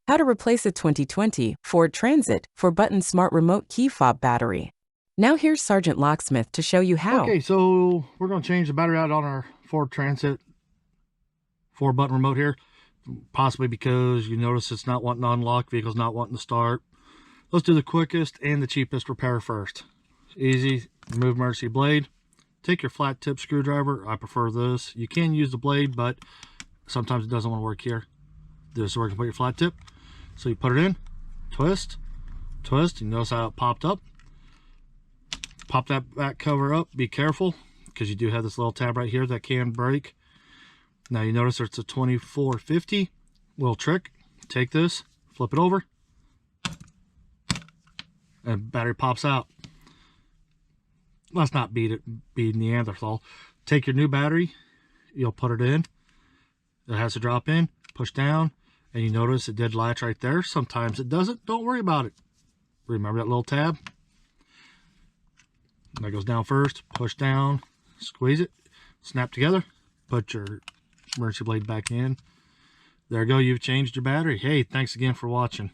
How to replace a 2020 Ford Transit for button smart remote key fob battery. Now here's Sergeant Locksmith to show you how. Okay, so we're going to change the battery out on our Ford Transit 4-button remote here. Possibly because you notice it's not wanting to unlock, vehicle's not wanting to start. Let's do the quickest and the cheapest repair first. Easy, remove emergency blade. Take your flat tip screwdriver. I prefer this. You can use the blade, but sometimes it doesn't want to work here. This is where you can put your flat tip. So you put it in, twist, twist. You notice how it popped up. Pop that back cover up. Be careful because you do have this little tab right here that can break. Now you notice it's a 2450. Little trick. Take this, flip it over, and battery pops out. Let's not be Neanderthal. Take your new battery. You'll put it in. It has to drop in. Push down. And you notice it did latch right there. Sometimes it doesn't. Don't worry about it. Remember that little tab? That goes down first. Push down. Squeeze it. Snap together. Put your emergency blade back in. There you go. You've changed your battery. Hey, thanks again for watching.